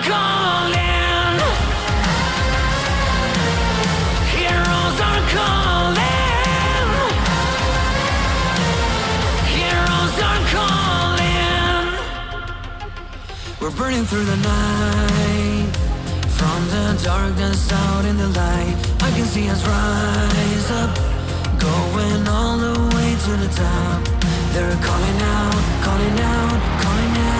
calling. Heroes are calling. Heroes are calling. We're burning through the night. From the darkness out in the light, I can see us rise up, going all the way to the top. They're calling out, calling out, calling out.